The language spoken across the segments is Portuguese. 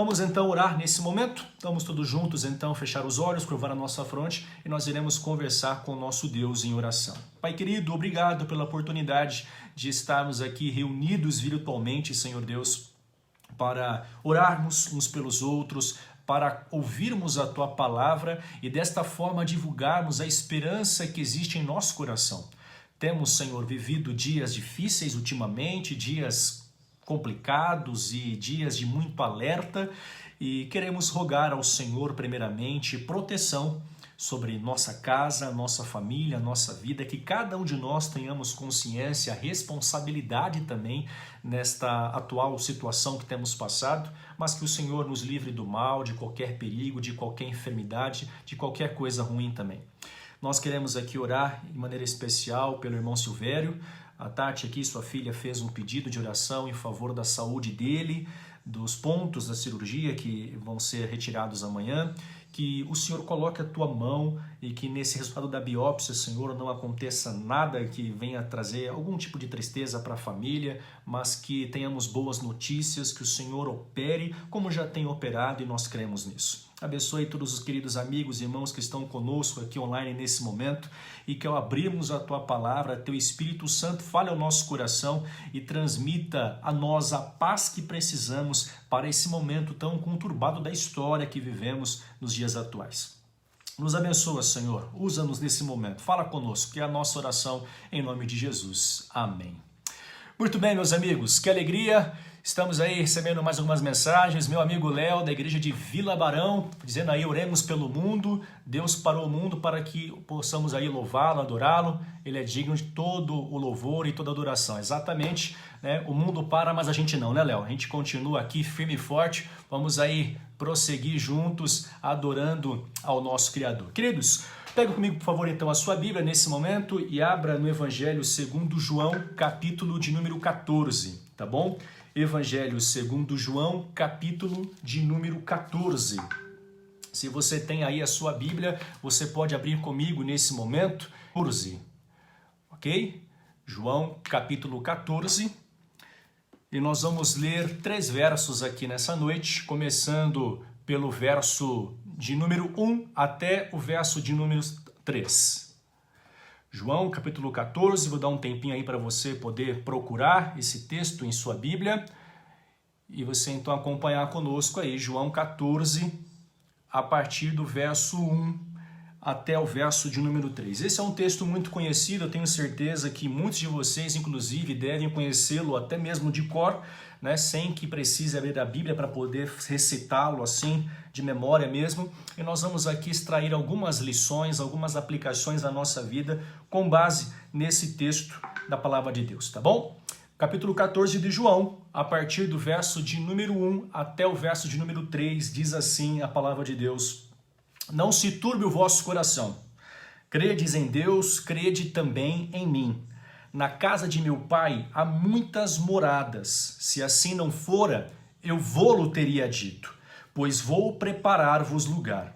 Vamos então orar nesse momento. Vamos todos juntos então fechar os olhos, curvar a nossa fronte e nós iremos conversar com o nosso Deus em oração. Pai querido, obrigado pela oportunidade de estarmos aqui reunidos virtualmente, Senhor Deus, para orarmos uns pelos outros, para ouvirmos a Tua palavra e desta forma divulgarmos a esperança que existe em nosso coração. Temos, Senhor, vivido dias difíceis ultimamente, dias complicados e dias de muito alerta e queremos rogar ao Senhor primeiramente proteção sobre nossa casa, nossa família, nossa vida, que cada um de nós tenhamos consciência, responsabilidade também nesta atual situação que temos passado, mas que o Senhor nos livre do mal, de qualquer perigo, de qualquer enfermidade, de qualquer coisa ruim também. Nós queremos aqui orar de maneira especial pelo irmão Silvério. A Tati aqui, sua filha, fez um pedido de oração em favor da saúde dele, dos pontos da cirurgia que vão ser retirados amanhã, que o Senhor coloque a tua mão e que nesse resultado da biópsia, Senhor, não aconteça nada que venha trazer algum tipo de tristeza para a família, mas que tenhamos boas notícias, que o Senhor opere como já tem operado e nós cremos nisso. Abençoe todos os queridos amigos e irmãos que estão conosco aqui online nesse momento e que ao abrirmos a Tua palavra, Teu Espírito Santo fale ao nosso coração e transmita a nós a paz que precisamos para esse momento tão conturbado da história que vivemos nos dias atuais. Nos abençoa, Senhor, usa-nos nesse momento, fala conosco, que é a nossa oração em nome de Jesus. Amém. Muito bem, meus amigos, que alegria! Estamos aí recebendo mais algumas mensagens. Meu amigo Léo, da igreja de Vila Barão, dizendo aí, oremos pelo mundo. Deus parou o mundo para que possamos aí louvá-lo, adorá-lo. Ele é digno de todo o louvor e toda a adoração. Exatamente, né? O mundo para, mas a gente não, né, Léo? A gente continua aqui firme e forte. Vamos aí prosseguir juntos, adorando ao nosso Criador. Queridos, pega comigo, por favor, então, a sua Bíblia nesse momento e abra no Evangelho segundo João, capítulo de número 14, tá bom? Evangelho segundo João, capítulo de número 14. Se você tem aí a sua Bíblia, você pode abrir comigo nesse momento. 14, ok? João, capítulo 14. E nós vamos ler 3 versos aqui nessa noite, começando pelo verso de número 1 até o verso de número 3. João, capítulo 14, vou dar um tempinho aí para você poder procurar esse texto em sua Bíblia e você então acompanhar conosco aí, João 14, a partir do verso 1 até o verso de número 3. Esse é um texto muito conhecido, eu tenho certeza que muitos de vocês, inclusive, devem conhecê-lo até mesmo de cor, né, sem que precise abrir a Bíblia para poder recitá-lo assim, de memória mesmo. E nós vamos aqui extrair algumas lições, algumas aplicações da nossa vida com base nesse texto da Palavra de Deus, tá bom? Capítulo 14 de João, a partir do verso de número 1 até o verso de número 3, diz assim a Palavra de Deus: Não se turbe o vosso coração. Credes em Deus, crede também em mim. Na casa de meu pai há muitas moradas. Se assim não fora, eu vô-lo teria dito, pois vou preparar-vos lugar.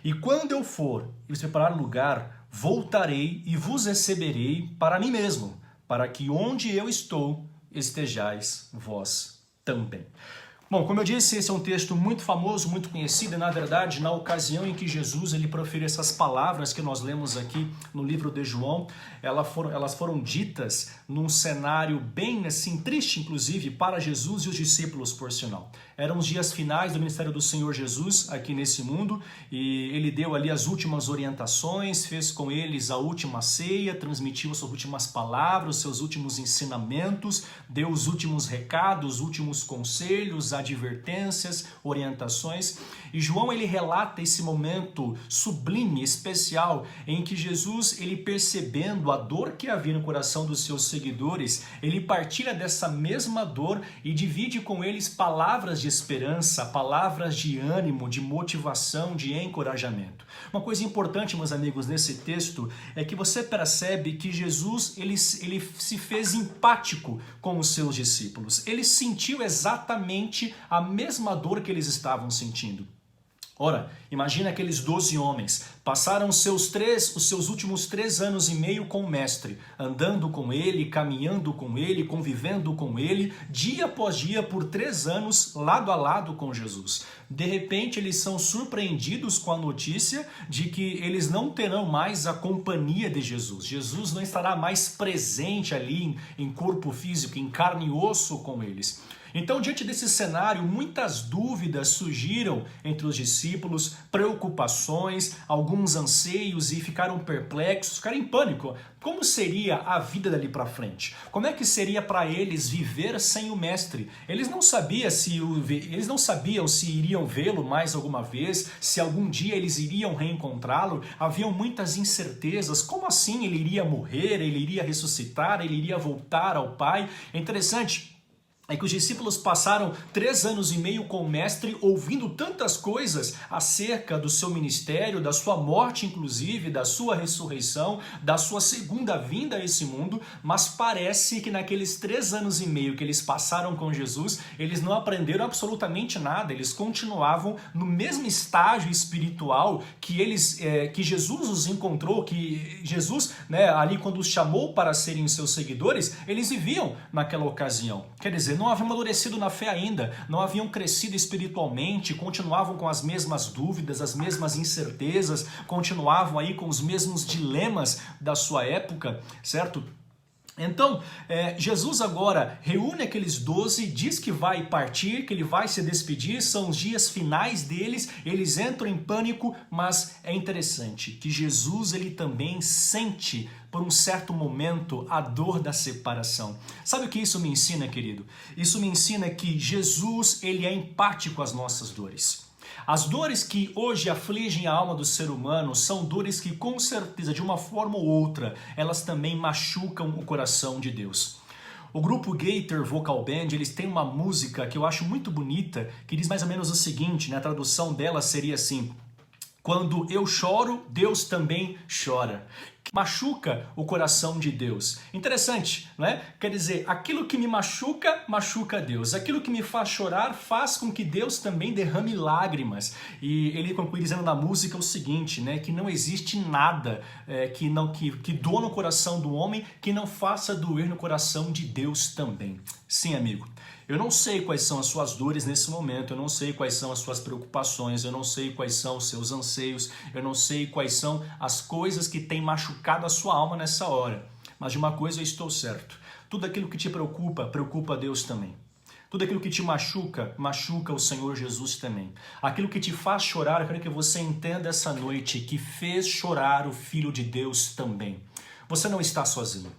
E quando eu for e vos preparar lugar, voltarei e vos receberei para mim mesmo, para que onde eu estou, estejais vós também. Bom, como eu disse, esse é um texto muito famoso, muito conhecido, e na verdade, na ocasião em que Jesus ele proferiu essas palavras que nós lemos aqui no livro de João, elas foram ditas num cenário bem assim, triste, inclusive, para Jesus e os discípulos, por sinal. Eram os dias finais do ministério do Senhor Jesus aqui nesse mundo, e ele deu ali as últimas orientações, fez com eles a última ceia, transmitiu suas últimas palavras, seus últimos ensinamentos, deu os últimos recados, os últimos conselhos, advertências, orientações. E João ele relata esse momento sublime, especial, em que Jesus, ele percebendo a dor que havia no coração dos seus seguidores, ele partilha dessa mesma dor e divide com eles palavras de esperança, palavras de ânimo, de motivação, de encorajamento. Uma coisa importante, meus amigos, nesse texto é que você percebe que Jesus ele se fez empático com os seus discípulos. Ele sentiu exatamente a mesma dor que eles estavam sentindo. Ora, imagina aqueles 12 homens, passaram os seus últimos 3 anos e meio com o mestre, andando com ele, caminhando com ele, convivendo com ele, dia após dia, por 3 anos, lado a lado com Jesus. De repente, eles são surpreendidos com a notícia de que eles não terão mais a companhia de Jesus. Jesus não estará mais presente ali em corpo físico, em carne e osso com eles. Então, diante desse cenário, muitas dúvidas surgiram entre os discípulos, preocupações, alguns anseios e ficaram perplexos, ficaram em pânico. Como seria a vida dali para frente? Como é que seria para eles viver sem o mestre? Eles não sabiam se iriam vê-lo mais alguma vez, se algum dia eles iriam reencontrá-lo. Haviam muitas incertezas. Como assim ele iria morrer, ele iria ressuscitar, ele iria voltar ao Pai? É interessante. É que os discípulos passaram 3 anos e meio com o mestre ouvindo tantas coisas acerca do seu ministério, da sua morte inclusive, da sua ressurreição, da sua segunda vinda a esse mundo, mas parece que naqueles 3 anos e meio que eles passaram com Jesus, eles não aprenderam absolutamente nada, eles continuavam no mesmo estágio espiritual que Jesus os encontrou, que Jesus, ali quando os chamou para serem seus seguidores, eles viviam naquela ocasião. Quer dizer, não haviam amadurecido na fé ainda, não haviam crescido espiritualmente, continuavam com as mesmas dúvidas, as mesmas incertezas, continuavam aí com os mesmos dilemas da sua época, certo? Então, Jesus agora reúne aqueles 12, diz que vai partir, que ele vai se despedir, são os dias finais deles, eles entram em pânico, mas é interessante que Jesus ele também sente por um certo momento a dor da separação. Sabe o que isso me ensina, querido? Isso me ensina que Jesus ele é empático às nossas dores. As dores que hoje afligem a alma do ser humano são dores que, com certeza, de uma forma ou outra, elas também machucam o coração de Deus. O grupo Gaither Vocal Band, eles têm uma música que eu acho muito bonita, que diz mais ou menos o seguinte, a tradução dela seria assim: quando eu choro, Deus também chora. Machuca o coração de Deus. Interessante, não é? Quer dizer, aquilo que me machuca, machuca Deus. Aquilo que me faz chorar, faz com que Deus também derrame lágrimas. E ele conclui dizendo na música o seguinte, que não existe nada que doa no coração do homem que não faça doer no coração de Deus também. Sim, amigo. Eu não sei quais são as suas dores nesse momento, eu não sei quais são as suas preocupações, eu não sei quais são os seus anseios, eu não sei quais são as coisas que têm machucado a sua alma nessa hora. Mas de uma coisa eu estou certo, tudo aquilo que te preocupa, preocupa a Deus também. Tudo aquilo que te machuca, machuca o Senhor Jesus também. Aquilo que te faz chorar, eu quero que você entenda essa noite que fez chorar o Filho de Deus também. Você não está sozinho.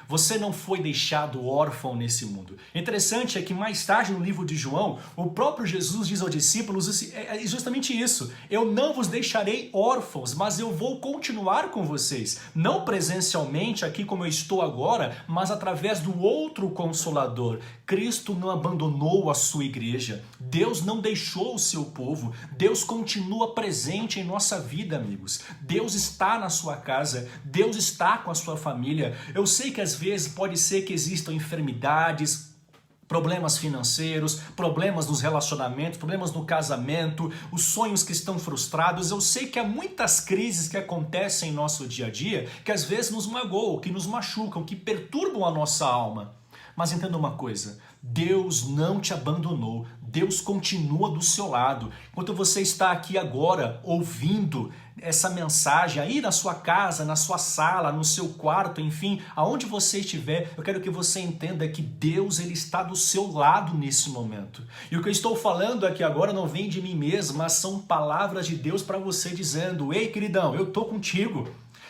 Você não foi deixado órfão nesse mundo. Interessante é que mais tarde no livro de João, o próprio Jesus diz aos discípulos justamente isso. Eu não vos deixarei órfãos, mas eu vou continuar com vocês. Não presencialmente aqui como eu estou agora, mas através do outro Consolador. Cristo não abandonou a sua igreja. Deus não deixou o seu povo. Deus continua presente em nossa vida, amigos. Deus está na sua casa. Deus está com a sua família. Eu sei que às vezes pode ser que existam enfermidades, problemas financeiros, problemas nos relacionamentos, problemas no casamento, os sonhos que estão frustrados. Eu sei que há muitas crises que acontecem em nosso dia a dia que às vezes nos magoam, que nos machucam, que perturbam a nossa alma. Mas entenda uma coisa, Deus não te abandonou, Deus continua do seu lado. Enquanto você está aqui agora ouvindo essa mensagem aí na sua casa, na sua sala, no seu quarto, enfim, aonde você estiver, eu quero que você entenda que Deus ele está do seu lado nesse momento. E o que eu estou falando aqui agora não vem de mim mesmo, mas são palavras de Deus para você dizendo: ei, queridão, eu estou contigo.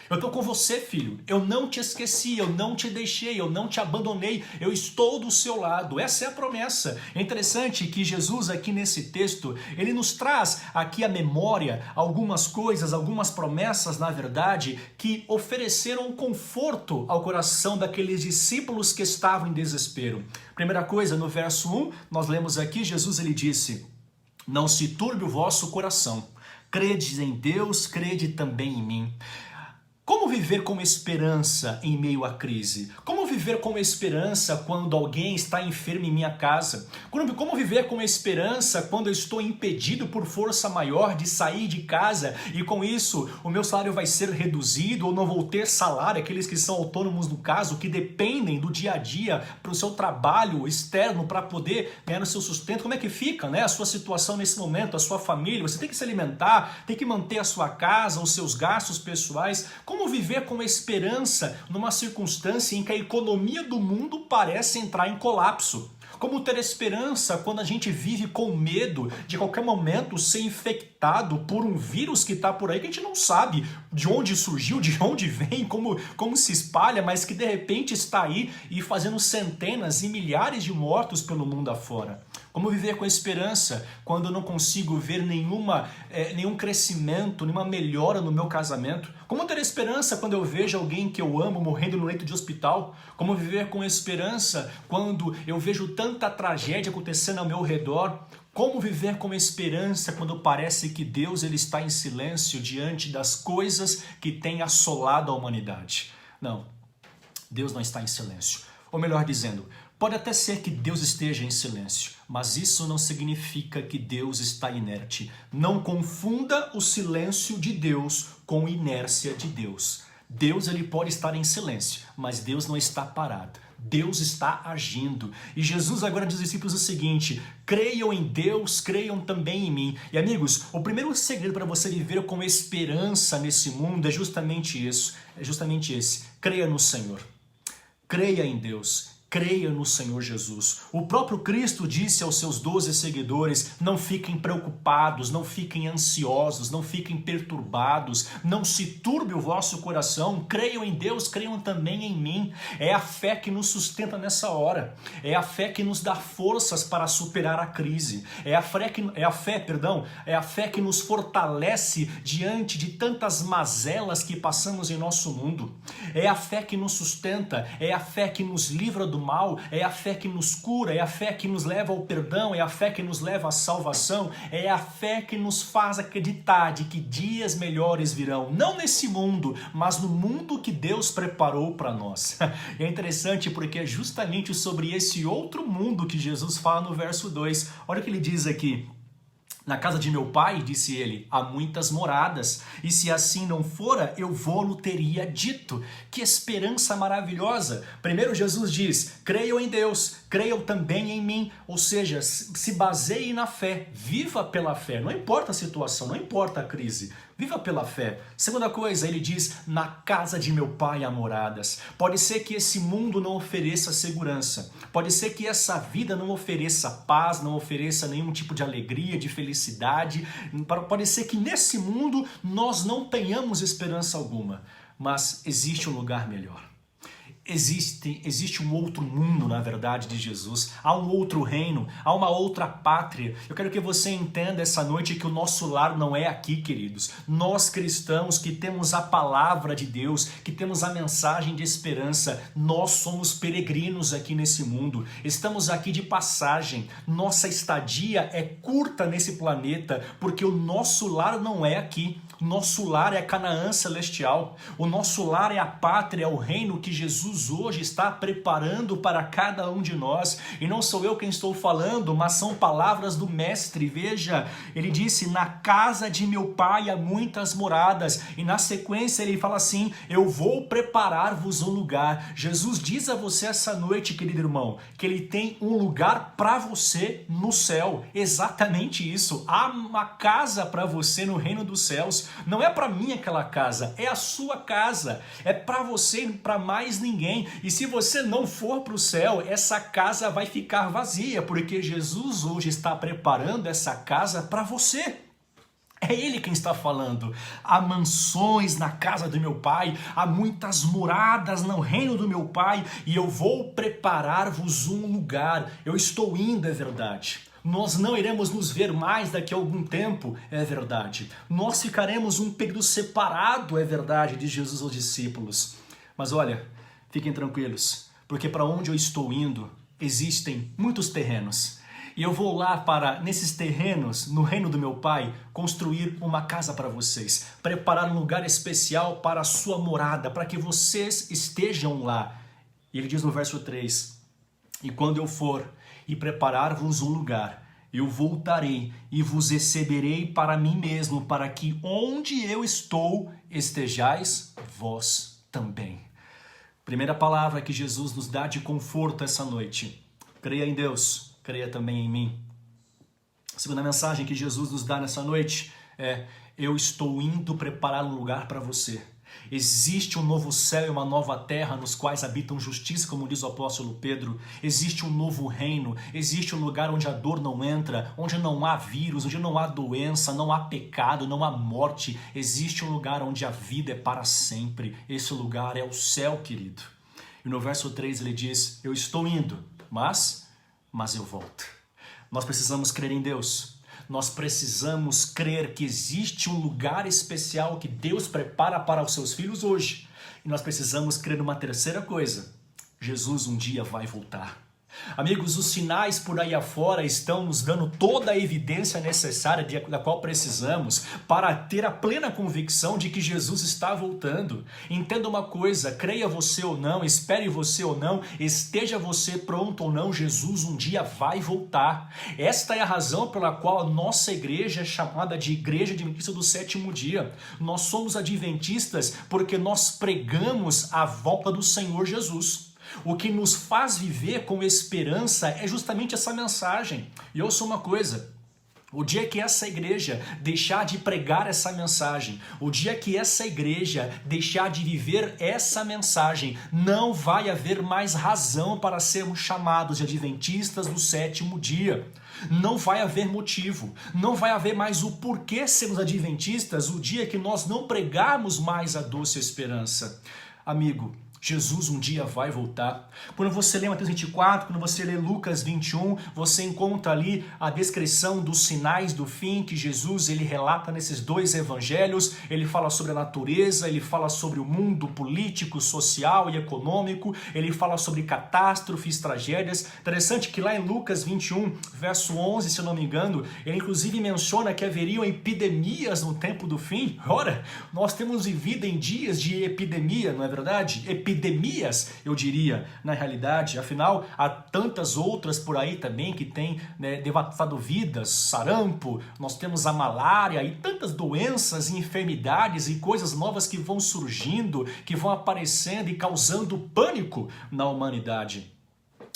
Eu estou com você, filho. Eu não te esqueci, eu não te deixei, eu não te abandonei. Eu estou do seu lado. Essa é a promessa. É interessante que Jesus aqui nesse texto, ele nos traz aqui a memória algumas coisas, algumas promessas, na verdade, que ofereceram conforto ao coração daqueles discípulos que estavam em desespero. Primeira coisa, no verso 1, nós lemos aqui, Jesus ele disse: não se turbe o vosso coração. Crede em Deus, crede também em mim. Como viver com esperança em meio à crise? Como viver com esperança quando alguém está enfermo em minha casa? Como viver com esperança quando eu estou impedido por força maior de sair de casa e com isso o meu salário vai ser reduzido ou não vou ter salário? Aqueles que são autônomos no caso, que dependem do dia a dia para o seu trabalho externo para poder ganhar o seu sustento. Como é que fica, né? A sua situação nesse momento, a sua família? Você tem que se alimentar, tem que manter a sua casa, os seus gastos pessoais. Como viver com esperança numa circunstância em que a economia do mundo parece entrar em colapso? Como ter esperança quando a gente vive com medo de qualquer momento ser infectado por um vírus que está por aí, que a gente não sabe de onde surgiu, de onde vem, como se espalha, mas que de repente está aí e fazendo centenas e milhares de mortos pelo mundo afora? Como viver com esperança quando eu não consigo ver nenhum crescimento, nenhuma melhora no meu casamento? Como ter esperança quando eu vejo alguém que eu amo morrendo no leito de hospital? Como viver com esperança quando eu vejo tanta tragédia acontecendo ao meu redor? Como viver com esperança quando parece que Deus ele está em silêncio diante das coisas que têm assolado a humanidade? Não, Deus não está em silêncio. Ou melhor dizendo, pode até ser que Deus esteja em silêncio, mas isso não significa que Deus está inerte. Não confunda o silêncio de Deus com inércia de Deus. Deus ele pode estar em silêncio, mas Deus não está parado. Deus está agindo. E Jesus agora diz aos discípulos o seguinte: creiam em Deus, creiam também em mim. E amigos, o primeiro segredo para você viver com esperança nesse mundo é justamente isso. É justamente esse. Creia no Senhor. Creia em Deus. Creia no Senhor Jesus. O próprio Cristo disse aos seus 12 seguidores: não fiquem preocupados, não fiquem ansiosos, não fiquem perturbados, não se turbe o vosso coração, creiam em Deus, creiam também em mim. É a fé que nos sustenta nessa hora, é a fé que nos dá forças para superar a crise, é a fé que nos fortalece diante de tantas mazelas que passamos em nosso mundo, é a fé que nos sustenta, é a fé que nos livra do mal, é a fé que nos cura, é a fé que nos leva ao perdão, é a fé que nos leva à salvação, é a fé que nos faz acreditar de que dias melhores virão, não nesse mundo, mas no mundo que Deus preparou para nós. É interessante porque é justamente sobre esse outro mundo que Jesus fala no verso 2. Olha o que ele diz aqui: na casa de meu pai, disse ele, há muitas moradas, e se assim não fora, eu vou-lo teria dito. Que esperança maravilhosa! Primeiro Jesus diz, creiam em Deus, creiam também em mim, ou seja, se baseiem na fé, viva pela fé, não importa a situação, não importa a crise, viva pela fé. Segunda coisa, ele diz, na casa de meu pai há moradas. Pode ser que esse mundo não ofereça segurança, pode ser que essa vida não ofereça paz, não ofereça nenhum tipo de alegria, de felicidade, pode ser que nesse mundo nós não tenhamos esperança alguma, mas existe um lugar melhor. Existe um outro mundo, na verdade, de Jesus. Há um outro reino, há uma outra pátria. Eu quero que você entenda essa noite que o nosso lar não é aqui, queridos. Nós cristãos que temos a palavra de Deus, que temos a mensagem de esperança, nós somos peregrinos aqui nesse mundo. Estamos aqui de passagem. Nossa estadia é curta nesse planeta, porque o nosso lar não é aqui. Nosso lar é Canaã celestial. O nosso lar é a pátria, é o reino que Jesus hoje está preparando para cada um de nós. E não sou eu quem estou falando, mas são palavras do Mestre. Veja, ele disse, na casa de meu pai há muitas moradas. E na sequência ele fala assim, eu vou preparar-vos um lugar. Jesus diz a você essa noite, querido irmão, que ele tem um lugar para você no céu. Exatamente isso. Há uma casa para você no reino dos céus. Não é para mim aquela casa, é a sua casa. É para você e para mais ninguém. E se você não for para o céu, essa casa vai ficar vazia, porque Jesus hoje está preparando essa casa para você. É Ele quem está falando. Há mansões na casa do meu pai, há muitas moradas no reino do meu pai, e eu vou preparar-vos um lugar. Eu estou indo, é verdade. Nós não iremos nos ver mais daqui a algum tempo, é verdade. Nós ficaremos um período separado, é verdade, de Jesus aos discípulos. Mas olha, fiquem tranquilos, porque para onde eu estou indo, existem muitos terrenos. E eu vou lá para, nesses terrenos, no reino do meu Pai, construir uma casa para vocês, preparar um lugar especial para a sua morada, para que vocês estejam lá. E ele diz no verso 3, e quando eu for e preparar-vos um lugar, eu voltarei e vos receberei para mim mesmo, para que onde eu estou estejais vós também. Primeira palavra que Jesus nos dá de conforto essa noite. Creia em Deus, creia também em mim. A segunda mensagem que Jesus nos dá nessa noite é: eu estou indo preparar um lugar para você. Existe um novo céu e uma nova terra nos quais habitam justiça, como diz o apóstolo Pedro. Existe um novo reino, existe um lugar onde a dor não entra, onde não há vírus, onde não há doença, não há pecado, não há morte. Existe um lugar onde a vida é para sempre. Esse lugar é o céu, querido. E no verso 3 ele diz: eu estou indo, mas eu volto. Nós precisamos crer em Deus. Nós precisamos crer que existe um lugar especial que Deus prepara para os seus filhos hoje. E nós precisamos crer numa terceira coisa: Jesus um dia vai voltar. Amigos, os sinais por aí afora estão nos dando toda a evidência necessária da qual precisamos para ter a plena convicção de que Jesus está voltando. Entenda uma coisa, creia você ou não, espere você ou não, esteja você pronto ou não, Jesus um dia vai voltar. Esta é a razão pela qual a nossa igreja é chamada de Igreja Adventista do Sétimo Dia. Nós somos adventistas porque nós pregamos a volta do Senhor Jesus. O que nos faz viver com esperança é justamente essa mensagem. E ouça uma coisa: o dia que essa igreja deixar de pregar essa mensagem, o dia que essa igreja deixar de viver essa mensagem, não vai haver mais razão para sermos chamados de adventistas do sétimo dia. Não vai haver motivo, não vai haver mais o porquê sermos adventistas o dia que nós não pregarmos mais a doce esperança. Amigo, Jesus um dia vai voltar. Quando você lê Mateus 24, quando você lê Lucas 21, você encontra ali a descrição dos sinais do fim que Jesus ele relata nesses dois evangelhos. Ele fala sobre a natureza, ele fala sobre o mundo político, social e econômico, ele fala sobre catástrofes, tragédias. Interessante que lá em Lucas 21, verso 11, se eu não me engano, ele inclusive menciona que haveriam epidemias no tempo do fim. Ora, nós temos vivido em dias de epidemia, não é verdade? Epidemias, eu diria, na realidade. Afinal, há tantas outras por aí também que têm devastado vidas, sarampo, nós temos a malária e tantas doenças e enfermidades e coisas novas que vão surgindo, que vão aparecendo e causando pânico na humanidade.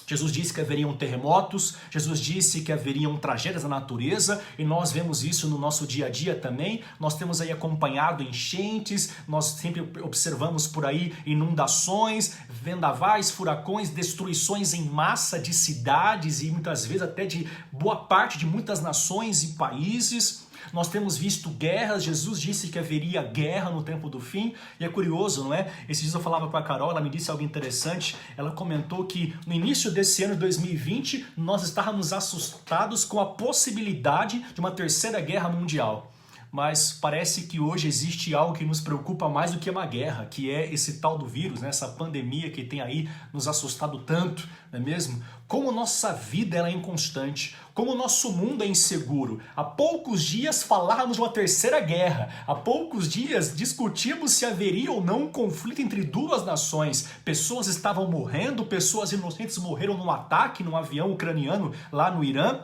Jesus disse que haveriam terremotos, Jesus disse que haveriam tragédias na natureza, e nós vemos isso no nosso dia a dia também. Nós temos aí acompanhado enchentes, nós sempre observamos por aí inundações, vendavais, furacões, destruições em massa de cidades e muitas vezes até de boa parte de muitas nações e países. Nós temos visto guerras. Jesus disse que haveria guerra no tempo do fim, e é curioso, não é? Esses dias eu falava com a Carol, ela me disse algo interessante. Ela comentou que no início desse ano de 2020 nós estávamos assustados com a possibilidade de uma terceira guerra mundial. Mas parece que hoje existe algo que nos preocupa mais do que uma guerra, que é esse tal do vírus, né? Essa pandemia que tem aí nos assustado tanto, não é mesmo? Como nossa vida ela é inconstante, como o nosso mundo é inseguro. Há poucos dias falávamos de uma terceira guerra, há poucos dias discutimos se haveria ou não um conflito entre duas nações. Pessoas estavam morrendo, pessoas inocentes morreram num ataque num avião ucraniano lá no Irã.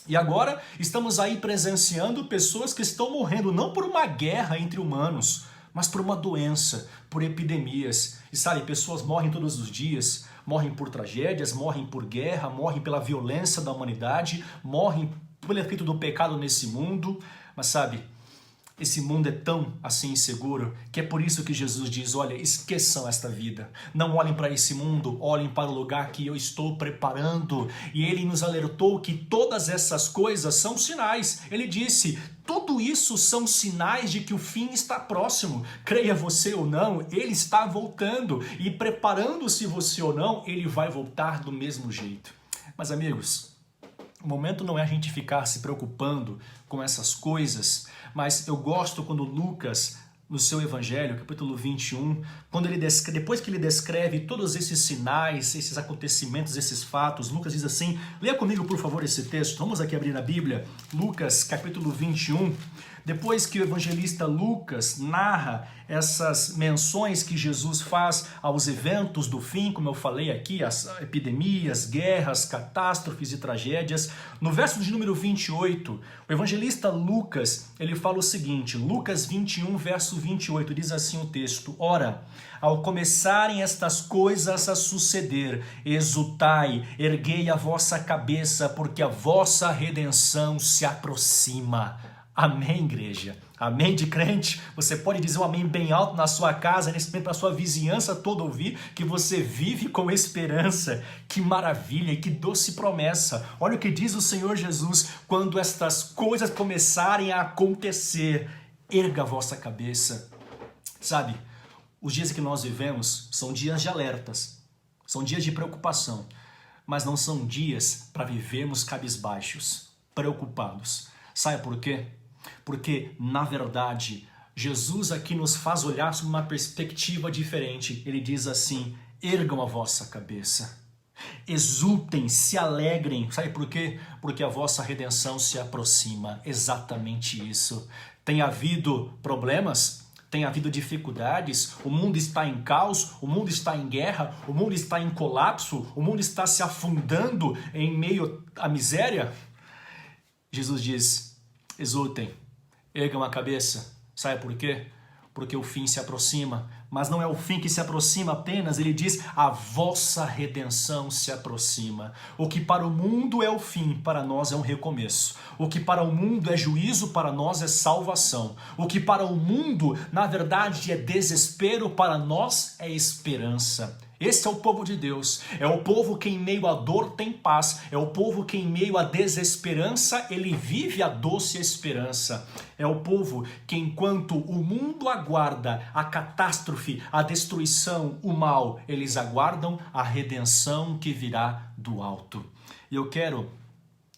E agora estamos aí presenciando pessoas que estão morrendo não por uma guerra entre humanos, mas por uma doença, por epidemias. E sabe, pessoas morrem todos os dias, morrem por tragédias, morrem por guerra, morrem pela violência da humanidade, morrem pelo efeito do pecado nesse mundo. Mas sabe, esse mundo é tão assim inseguro que é por isso que Jesus diz: olha, esqueçam esta vida. Não olhem para esse mundo, olhem para o lugar que eu estou preparando. E ele nos alertou que todas essas coisas são sinais. Ele disse: tudo isso são sinais de que o fim está próximo. Creia você ou não, ele está voltando. E preparando-se você ou não, ele vai voltar do mesmo jeito. Mas amigos, o momento não é a gente ficar se preocupando com essas coisas, mas eu gosto quando Lucas no seu Evangelho, capítulo 21, quando ele depois que ele descreve todos esses sinais, esses acontecimentos, esses fatos, Lucas diz assim, leia comigo por favor esse texto, vamos aqui abrir na Bíblia, Lucas capítulo 21, depois que o evangelista Lucas narra essas menções que Jesus faz aos eventos do fim, como eu falei aqui, as epidemias, guerras, catástrofes e tragédias, no verso de número 28, o evangelista Lucas, ele fala o seguinte, Lucas 21, verso 28, diz assim o texto, ora, ao começarem estas coisas a suceder, exultai, erguei a vossa cabeça, porque a vossa redenção se aproxima. Amém, igreja? Amém de crente? Você pode dizer um amém bem alto na sua casa, nesse momento para a sua vizinhança toda ouvir, que você vive com esperança. Que maravilha e que doce promessa. Olha o que diz o Senhor Jesus, quando estas coisas começarem a acontecer, erga a vossa cabeça. Sabe, os dias que nós vivemos são dias de alertas, são dias de preocupação, mas não são dias para vivermos cabisbaixos, preocupados. Sabe por quê? Porque, na verdade, Jesus aqui nos faz olhar sob uma perspectiva diferente. Ele diz assim, ergam a vossa cabeça, exultem, se alegrem. Sabe por quê? Porque a vossa redenção se aproxima. Exatamente isso. Tem havido problemas? Tem havido dificuldades? O mundo está em caos? O mundo está em guerra? O mundo está em colapso? O mundo está se afundando em meio à miséria? Jesus diz, exultem, ergam a cabeça. Sabe por quê? Porque o fim se aproxima. Mas não é o fim que se aproxima apenas, ele diz, a vossa redenção se aproxima. O que para o mundo é o fim, para nós é um recomeço. O que para o mundo é juízo, para nós é salvação. O que para o mundo, na verdade, é desespero, para nós é esperança. Esse é o povo de Deus, é o povo que em meio à dor tem paz, é o povo que em meio à desesperança ele vive a doce esperança, é o povo que enquanto o mundo aguarda a catástrofe, a destruição, o mal, eles aguardam a redenção que virá do alto. E eu quero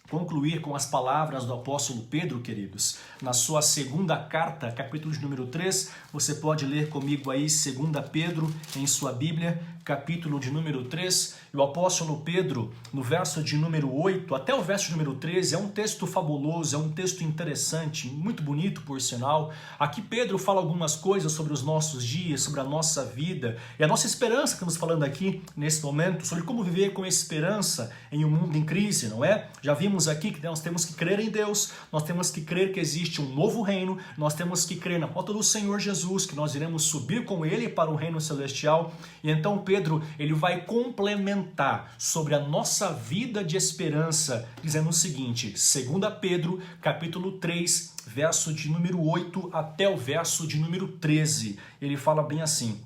concluir com as palavras do apóstolo Pedro, queridos. Na sua segunda carta, capítulo de número 3, você pode ler comigo aí 2 Pedro em sua Bíblia, capítulo de número 3, e o apóstolo Pedro, no verso de número 8 até o verso de número 13, é um texto fabuloso, é um texto interessante, muito bonito por sinal. Aqui Pedro fala algumas coisas sobre os nossos dias, sobre a nossa vida, e a nossa esperança, que estamos falando aqui nesse momento, sobre como viver com esperança em um mundo em crise, não é? Já vimos aqui que nós temos que crer em Deus, nós temos que crer que existe um novo reino, nós temos que crer na volta do Senhor Jesus, que nós iremos subir com Ele para o reino celestial. E então Pedro, ele vai complementar sobre a nossa vida de esperança, dizendo o seguinte, 2 Pedro, capítulo 3, verso de número 8 até o verso de número 13. Ele fala bem assim,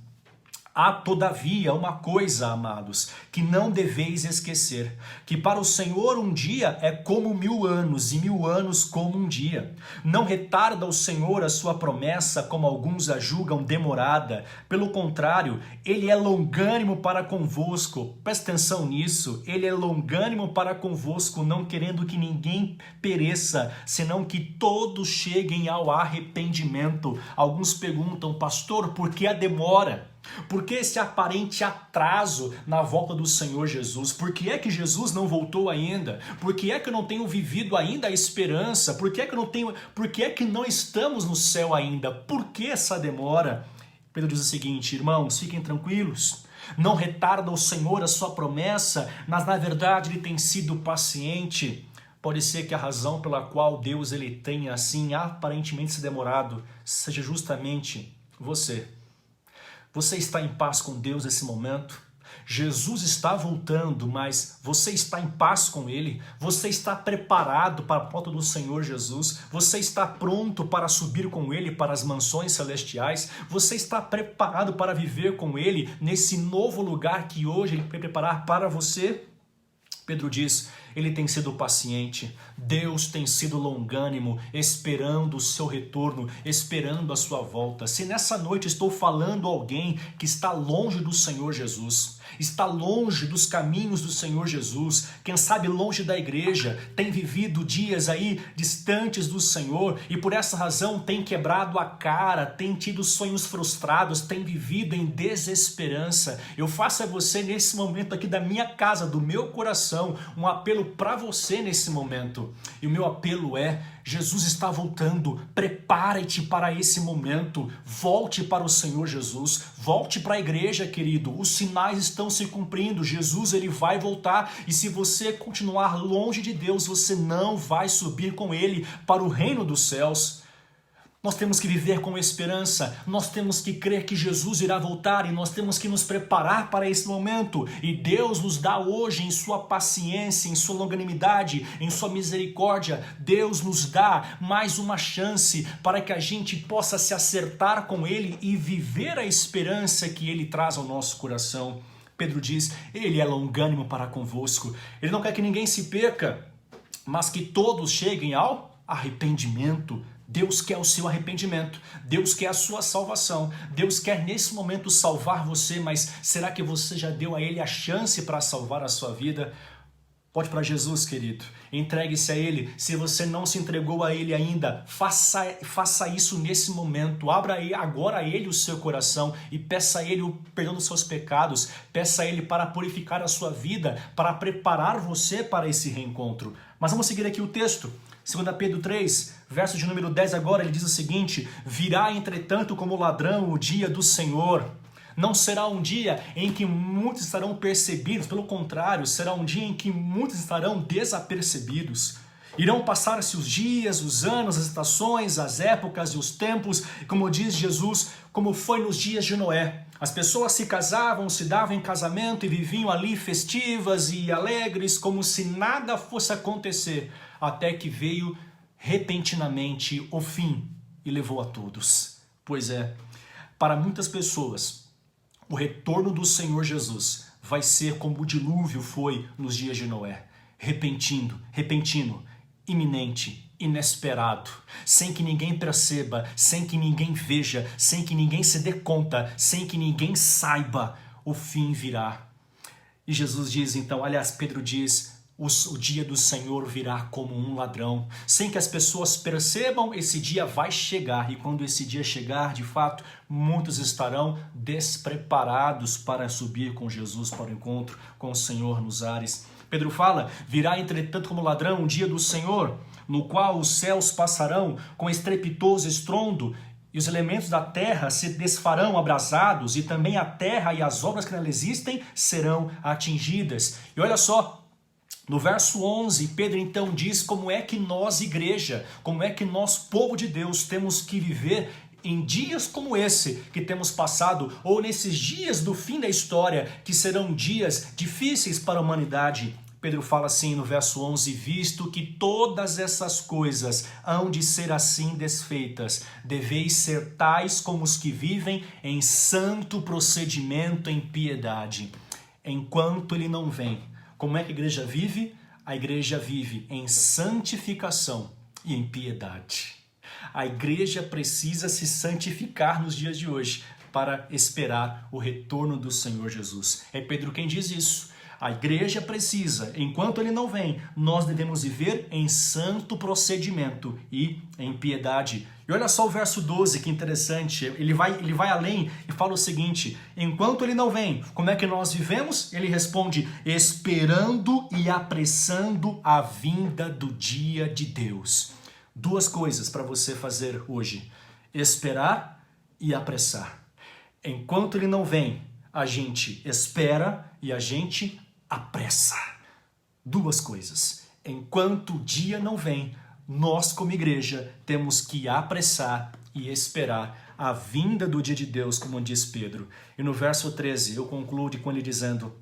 há todavia uma coisa, amados, que não deveis esquecer, que para o Senhor um dia é como 1000 anos, e 1000 anos como um dia. Não retarda o Senhor a sua promessa, como alguns a julgam demorada. Pelo contrário, Ele é longânimo para convosco. Presta atenção nisso. Ele é longânimo para convosco, não querendo que ninguém pereça, senão que todos cheguem ao arrependimento. Alguns perguntam, pastor, por que a demora? Por que esse aparente atraso na volta do Senhor Jesus? Por que é que Jesus não voltou ainda? Por que é que eu não tenho vivido ainda a esperança? Por que é que não estamos no céu ainda? Por que essa demora? Pedro diz o seguinte, irmãos, fiquem tranquilos. Não retarda o Senhor a sua promessa, mas na verdade Ele tem sido paciente. Pode ser que a razão pela qual Deus ele tenha assim aparentemente se demorado seja justamente você. Você está em paz com Deus nesse momento? Jesus está voltando, mas você está em paz com Ele? Você está preparado para a volta do Senhor Jesus? Você está pronto para subir com Ele para as mansões celestiais? Você está preparado para viver com Ele nesse novo lugar que hoje Ele vai preparar para você? Pedro diz, Ele tem sido paciente. Deus tem sido longânimo, esperando o seu retorno, esperando a sua volta. Se nessa noite estou falando a alguém que está longe do Senhor Jesus, está longe dos caminhos do Senhor Jesus, quem sabe longe da igreja, tem vivido dias aí distantes do Senhor e por essa razão tem quebrado a cara, tem tido sonhos frustrados, tem vivido em desesperança. Eu faço a você nesse momento aqui da minha casa, do meu coração, um apelo para você nesse momento. E o meu apelo é: Jesus está voltando, prepare-te para esse momento, volte para o Senhor Jesus, volte para a igreja, querido, os sinais estão se cumprindo, Jesus ele vai voltar e se você continuar longe de Deus, você não vai subir com ele para o reino dos céus. Nós temos que viver com esperança, nós temos que crer que Jesus irá voltar e nós temos que nos preparar para esse momento. E Deus nos dá hoje, em sua paciência, em sua longanimidade, em sua misericórdia, Deus nos dá mais uma chance para que a gente possa se acertar com Ele e viver a esperança que Ele traz ao nosso coração. Pedro diz, Ele é longânimo para convosco, Ele não quer que ninguém se perca, mas que todos cheguem ao arrependimento. Deus quer o seu arrependimento, Deus quer a sua salvação, Deus quer nesse momento salvar você, mas será que você já deu a Ele a chance para salvar a sua vida? Pode para Jesus, querido, entregue-se a Ele. Se você não se entregou a Ele ainda, faça isso nesse momento, abra agora a Ele o seu coração e peça a Ele o perdão dos seus pecados, peça a Ele para purificar a sua vida, para preparar você para esse reencontro. Mas vamos seguir aqui o texto. 2 Pedro 3, verso de número 10 agora, ele diz o seguinte: virá entretanto como ladrão o dia do Senhor. Não será um dia em que muitos estarão percebidos, pelo contrário, será um dia em que muitos estarão desapercebidos. Irão passar-se os dias, os anos, as estações, as épocas e os tempos, como diz Jesus, como foi nos dias de Noé. As pessoas se casavam, se davam em casamento e viviam ali festivas e alegres, como se nada fosse acontecer, até que veio repentinamente o fim e levou a todos. Pois é, para muitas pessoas, o retorno do Senhor Jesus vai ser como o dilúvio foi nos dias de Noé. Repentino, iminente, inesperado, sem que ninguém perceba, sem que ninguém veja, sem que ninguém se dê conta, sem que ninguém saiba, o fim virá. E Jesus diz então, aliás, Pedro diz, o dia do Senhor virá como um ladrão. Sem que as pessoas percebam, esse dia vai chegar. E quando esse dia chegar, de fato, muitos estarão despreparados para subir com Jesus para o encontro com o Senhor nos ares. Pedro fala, virá entretanto como ladrão o dia do Senhor, no qual os céus passarão com estrepitoso estrondo, e os elementos da terra se desfarão abrasados, e também a terra e as obras que nela existem serão atingidas. E olha só, no verso 11, Pedro então diz como é que nós, igreja, como é que nós, povo de Deus, temos que viver em dias como esse que temos passado, ou nesses dias do fim da história, que serão dias difíceis para a humanidade. Pedro fala assim no verso 11, visto que todas essas coisas hão de ser assim desfeitas, deveis ser tais como os que vivem em santo procedimento em piedade, enquanto ele não vem. Como é que a igreja vive? A igreja vive em santificação e em piedade. A igreja precisa se santificar nos dias de hoje para esperar o retorno do Senhor Jesus. É Pedro quem diz isso. A igreja precisa, enquanto ele não vem, nós devemos viver em santo procedimento e em piedade. E olha só o verso 12, que interessante, ele vai além e fala o seguinte, enquanto ele não vem, como é que nós vivemos? Ele responde, esperando e apressando a vinda do dia de Deus. Duas coisas para você fazer hoje, esperar e apressar. Enquanto ele não vem, a gente espera e a gente apressa. Duas coisas. Enquanto o dia não vem, nós como igreja temos que apressar e esperar a vinda do dia de Deus, como diz Pedro. E no verso 13 eu concluo com ele dizendo,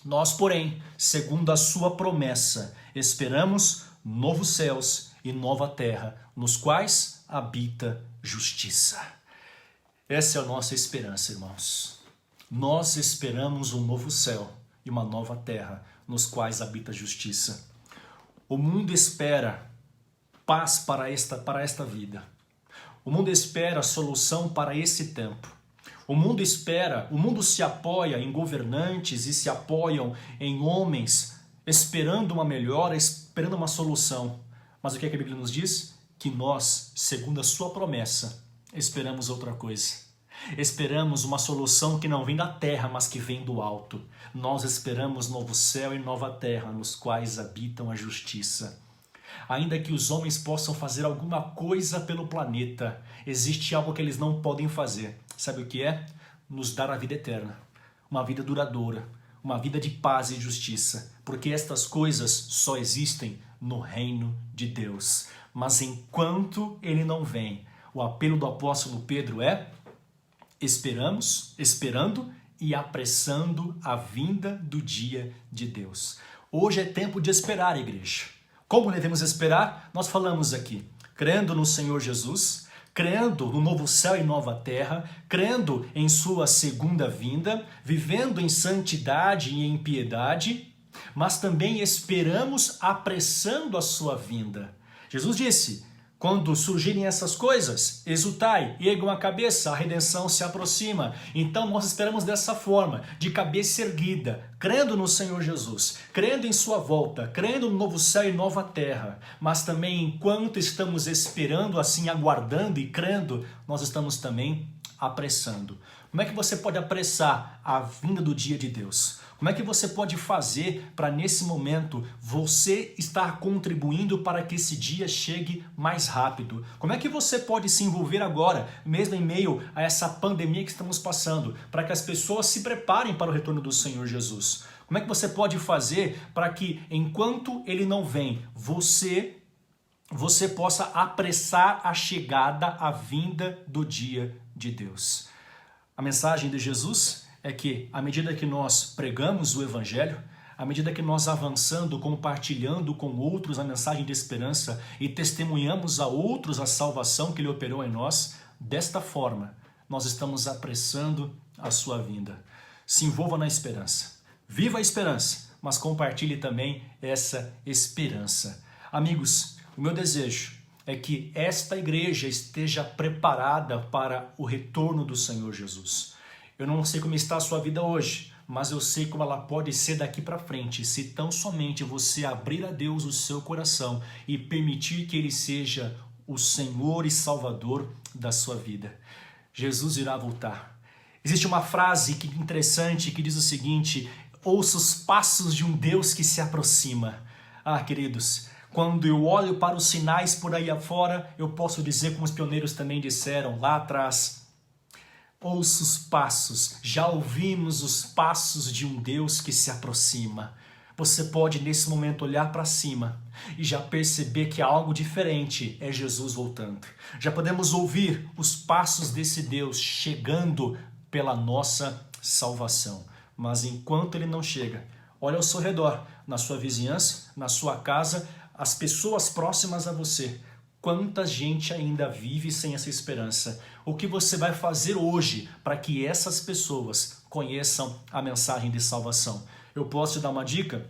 nós porém, segundo a sua promessa, esperamos novos céus e nova terra, nos quais habita justiça. Essa é a nossa esperança, irmãos. Nós esperamos um novo céu e uma nova terra, nos quais habita justiça. O mundo espera paz para esta vida. O mundo espera solução para esse tempo. O mundo se apoia em governantes e se apoiam em homens esperando uma melhora, esperando uma solução. Mas o que a Bíblia nos diz? Que nós, segundo a sua promessa, esperamos outra coisa. Esperamos uma solução que não vem da terra, mas que vem do alto. Nós esperamos novo céu e nova terra, nos quais habitam a justiça. Ainda que os homens possam fazer alguma coisa pelo planeta, existe algo que eles não podem fazer. Sabe o que é? Nos dar a vida eterna, uma vida duradoura, uma vida de paz e justiça, porque estas coisas só existem no reino de Deus. Mas enquanto ele não vem, o apelo do apóstolo Pedro é: esperando e apressando a vinda do dia de Deus. Hoje é tempo de esperar, igreja. Como devemos esperar? Nós falamos aqui, crendo no Senhor Jesus, crendo no novo céu e nova terra, crendo em sua segunda vinda, vivendo em santidade e em piedade, mas também esperamos apressando a sua vinda. Jesus disse: quando surgirem essas coisas, exultai, ergam a cabeça, a redenção se aproxima. Então nós esperamos dessa forma, de cabeça erguida, crendo no Senhor Jesus, crendo em sua volta, crendo no novo céu e nova terra. Mas também enquanto estamos esperando, assim aguardando e crendo, nós estamos também apressando. Como é que você pode apressar a vinda do dia de Deus? Como é que você pode fazer para, nesse momento, você estar contribuindo para que esse dia chegue mais rápido? Como é que você pode se envolver agora, mesmo em meio a essa pandemia que estamos passando, para que as pessoas se preparem para o retorno do Senhor Jesus? Como é que você pode fazer para que, enquanto ele não vem, você possa apressar a chegada, a vinda do dia de Deus? A mensagem de Jesus é que, à medida que nós pregamos o Evangelho, à medida que nós avançando, compartilhando com outros a mensagem de esperança e testemunhamos a outros a salvação que Ele operou em nós, desta forma, nós estamos apressando a sua vinda. Se envolva na esperança. Viva a esperança, mas compartilhe também essa esperança. Amigos, o meu desejo é que esta igreja esteja preparada para o retorno do Senhor Jesus. Eu não sei como está a sua vida hoje, mas eu sei como ela pode ser daqui para frente, se tão somente você abrir a Deus o seu coração e permitir que Ele seja o Senhor e Salvador da sua vida. Jesus irá voltar. Existe uma frase interessante que diz o seguinte: ouça os passos de um Deus que se aproxima. Ah, queridos, quando eu olho para os sinais por aí afora, eu posso dizer, como os pioneiros também disseram lá atrás, ouça os passos, já ouvimos os passos de um Deus que se aproxima. Você pode nesse momento olhar para cima e já perceber que algo diferente é Jesus voltando. Já podemos ouvir os passos desse Deus chegando pela nossa salvação. Mas enquanto Ele não chega, olha ao seu redor, na sua vizinhança, na sua casa, as pessoas próximas a você. Quanta gente ainda vive sem essa esperança? O que você vai fazer hoje para que essas pessoas conheçam a mensagem de salvação? Eu posso te dar uma dica?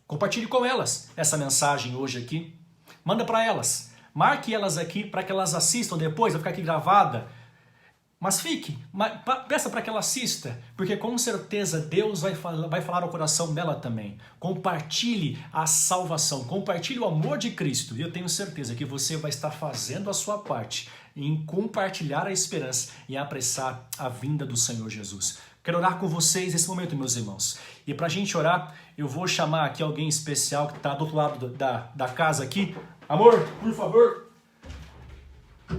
Compartilhe com elas essa mensagem hoje aqui. Manda para elas. Marque elas aqui para que elas assistam depois, vai ficar aqui gravada. Mas peça para que ela assista, porque com certeza Deus vai falar ao coração dela também. Compartilhe a salvação, compartilhe o amor de Cristo. E eu tenho certeza que você vai estar fazendo a sua parte em compartilhar a esperança e apressar a vinda do Senhor Jesus. Quero orar com vocês nesse momento, meus irmãos. E para a gente orar, eu vou chamar aqui alguém especial que está do outro lado da casa aqui. Amor, por favor,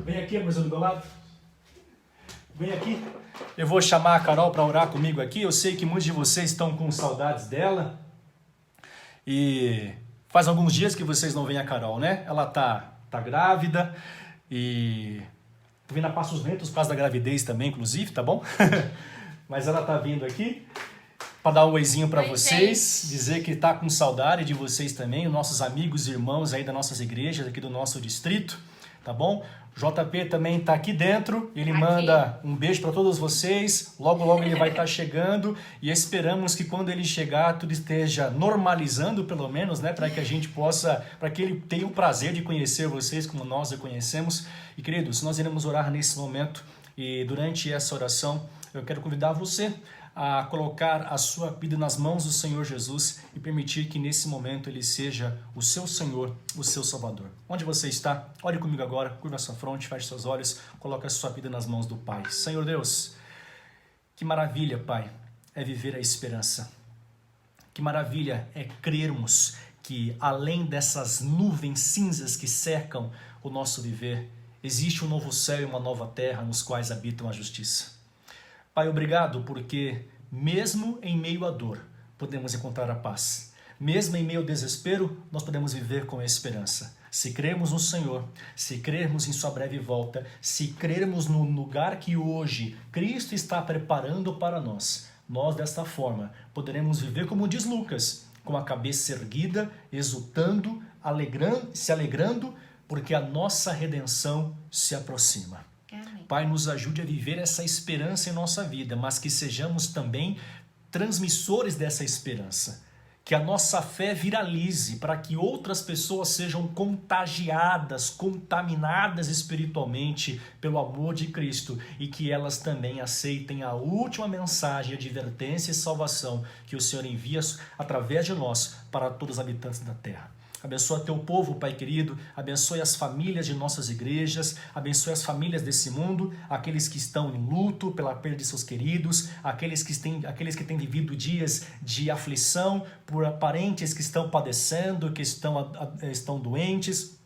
vem aqui, amorzinho, do meu lado. Vem aqui. Eu vou chamar a Carol para orar comigo aqui. Eu sei que muitos de vocês estão com saudades dela. E faz alguns dias que vocês não veem a Carol, né? Ela tá grávida e tô vindo a passos lentos por causa da gravidez também, inclusive, tá bom? Mas ela tá vindo aqui para dar um oizinho para vocês, dizer que tá com saudade de vocês também, os nossos amigos e irmãos aí das nossas igrejas aqui do nosso distrito, tá bom? JP também está aqui dentro, ele Aqui. manda um beijo para todos vocês, logo ele vai estar chegando e esperamos que quando ele chegar tudo esteja normalizando pelo menos, né, para que a gente possa, para que ele tenha o prazer de conhecer vocês como nós o conhecemos. E queridos, nós iremos orar nesse momento e durante essa oração eu quero convidar você a colocar a sua vida nas mãos do Senhor Jesus e permitir que nesse momento Ele seja o seu Senhor, o seu Salvador. Onde você está? Olhe comigo agora, curva a sua fronte, feche seus olhos, coloque a sua vida nas mãos do Pai. Senhor Deus, que maravilha, Pai, é viver a esperança. Que maravilha é crermos que além dessas nuvens cinzas que cercam o nosso viver, existe um novo céu e uma nova terra nos quais habitam a justiça. Pai, obrigado porque mesmo em meio à dor podemos encontrar a paz. Mesmo em meio ao desespero, nós podemos viver com esperança. Se crermos no Senhor, se crermos em sua breve volta, se crermos no lugar que hoje Cristo está preparando para nós, nós desta forma poderemos viver como diz Lucas, com a cabeça erguida, exultando, se alegrando, porque a nossa redenção se aproxima. Pai, nos ajude a viver essa esperança em nossa vida, mas que sejamos também transmissores dessa esperança. Que a nossa fé viralize para que outras pessoas sejam contagiadas, contaminadas espiritualmente pelo amor de Cristo e que elas também aceitem a última mensagem de advertência e salvação que o Senhor envia através de nós para todos os habitantes da terra. Abençoa teu povo, Pai querido, abençoe as famílias de nossas igrejas, abençoe as famílias desse mundo, aqueles que estão em luto pela perda de seus queridos, aqueles que têm vivido dias de aflição por parentes que estão padecendo, que estão doentes.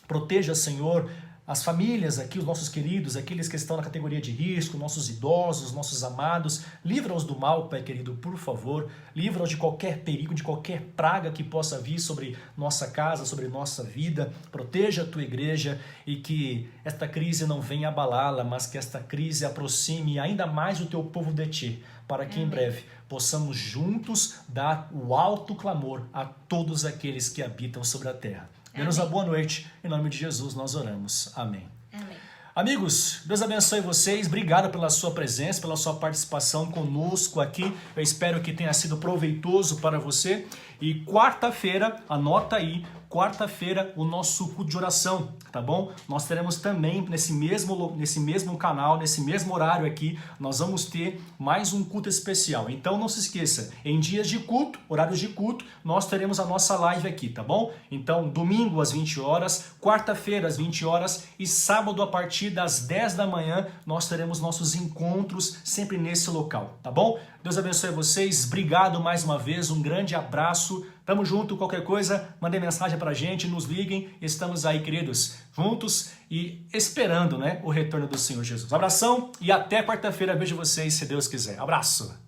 Proteja, Senhor, as famílias aqui, os nossos queridos, aqueles que estão na categoria de risco, nossos idosos, nossos amados, livra-os do mal, Pai querido, por favor, livra-os de qualquer perigo, de qualquer praga que possa vir sobre nossa casa, sobre nossa vida, proteja a tua igreja e que esta crise não venha abalá-la, mas que esta crise aproxime ainda mais o teu povo de ti, para que em breve possamos juntos dar o alto clamor a todos aqueles que habitam sobre a terra. Dê-nos a boa noite. Em nome de Jesus nós oramos. Amém. Amém. Amigos, Deus abençoe vocês. Obrigado pela sua presença, pela sua participação conosco aqui. Eu espero que tenha sido proveitoso para você. E quarta-feira, anota aí, quarta-feira o nosso culto de oração, tá bom? Nós teremos também nesse mesmo canal, nesse mesmo horário aqui, nós vamos ter mais um culto especial. Então não se esqueça, em dias de culto, horários de culto, nós teremos a nossa live aqui, tá bom? Então domingo às 20 horas, quarta-feira às 20 horas e sábado a partir das 10 da manhã nós teremos nossos encontros sempre nesse local, tá bom? Deus abençoe vocês, obrigado mais uma vez, um grande abraço, tamo junto, qualquer coisa, mandem mensagem pra gente, nos liguem, estamos aí, queridos, juntos e esperando, né, o retorno do Senhor Jesus. Abração e até quarta-feira, vejo vocês, se Deus quiser. Abraço!